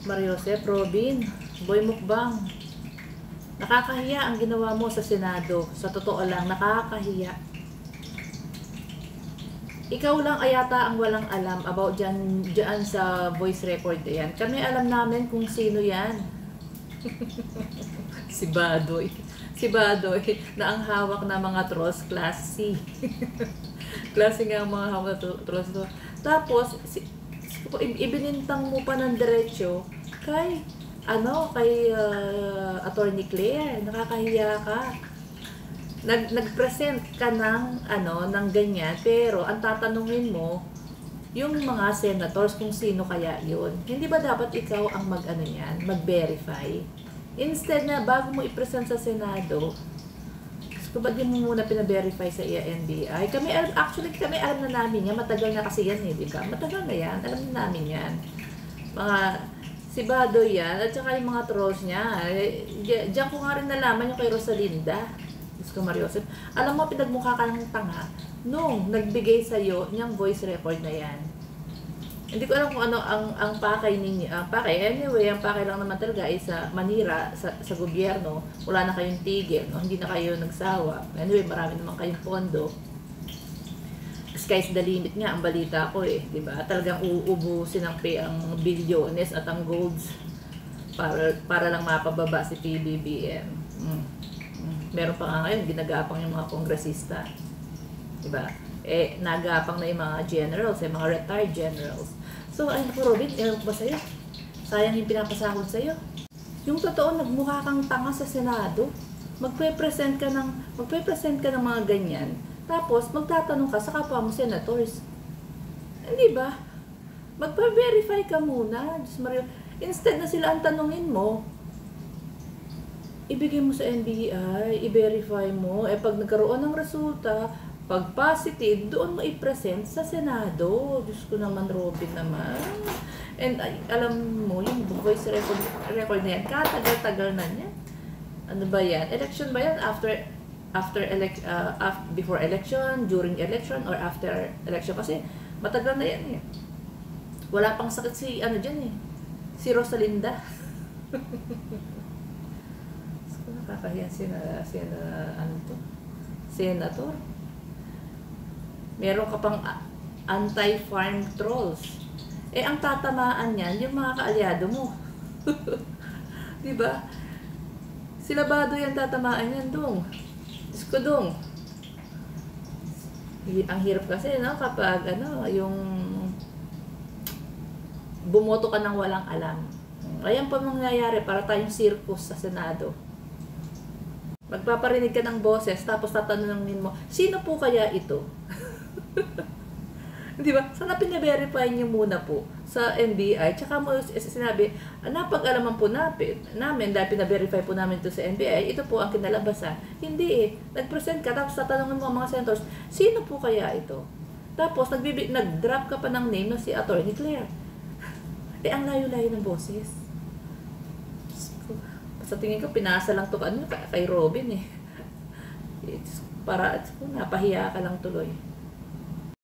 Mariosep, Robin, Boy Mukbang. Nakakahiya ang ginawa mo sa Senado. Sa totoo lang, nakakahiya. Ikaw lang ayata ang walang alam about dyan sa voice record yan. Kami alam namin kung sino yan. Si Badoy. Si Badoy na ang hawak na mga trolls, class C. Klase nga ang mga hawak na trolls. Tapos, ibinintang mo pa ng diretsyo kay Attorney Claire. Nakakahiya ka. Nag-present ka ng ganyan, pero ang tatanungin mo yung mga senators kung sino kaya yun. Hindi ba dapat ikaw ang mag-verify? Instead na bago mo i-present sa Senado, ba't di mo muna pina-verify sa NBI? Kami alam na namin yan. Matagal na kasi yan di ba? Matagal na yan. Alam na namin yan. Si Badoy yan, at saka yung mga trolls niya. Diyan ko nga rin nalaman yung kay Rosalinda. Diyos ko, Mariosep. Alam mo, pinagmukha ka ng tanga nung nagbigay sa'yo niyang voice record na yan. Hindi ko alam kung ano ang pakay ninyo. Anyway, ang pakay lang naman talaga ay sa manira, sa gobyerno. Wala na kayong tigil, no? Hindi na kayo nagsawa. Anyway, marami naman kayong pondo. Sky's the limit nga, ang balita ko di ba? Talagang uubusin ang bilyones at ang golds para lang mapababa si PBBM. Meron pa nga ngayon, ginagapang yung mga kongresista. Di ba? Nagapang na yung mga generals, yung mga retired generals. So, ayun po, Robin, ewan ko ba sa'yo? Sayang yung pinapasahod sa'yo. Yung totoo, nagmukha kang tanga sa Senado. Magpe-present ka ng mga ganyan. Tapos, magtatanong ka sa kapwa mo senators. Hindi ba? Magpa-verify ka muna. Instead na sila ang tanungin mo, ibigay mo sa NBI, i-verify mo. Pag nagkaroon ng resulta, pag positive, doon mo i-present sa Senado. Diyos ko naman, Robin naman. And alam mo, yung voice record na yan, katagal-tagal na yan. Ano ba yan? Election ba yan? Before election, during election, or after election? Kasi matagal na yan Wala pang sakit si Rosalinda. Nakakahiyan senator. Meron ka pang anti-farm trolls. Ang tatamaan niyan, yung mga kaalyado mo. Diba? Sila Badoy ang tatamaan yan, Dong. Diyos ko, Dong. Ang hirap kasi, kapag, yung bumoto ka ng walang alam. Ayan pa mangyayari para tayong circus sa Senado. Magpaparinig ka ng boses, tapos tatanungin mo, sino po kaya ito? Di ba? Sana pina-verify niyo muna po sa NBI. Tsaka mo sinabi, napag-alaman po namin dahil pina-verify po namin ito sa NBI, ito po ang kinalabasan. Hindi Nag-present ka, tapos tatanungin mo ang mga senators, sino po kaya ito? Tapos nag-drop ka pa ng name na si Attorney Claire. Ang layo-layo ng boses. Sa tingin ko, pinasa lang to kay Robin Para napahiya ka lang tuloy.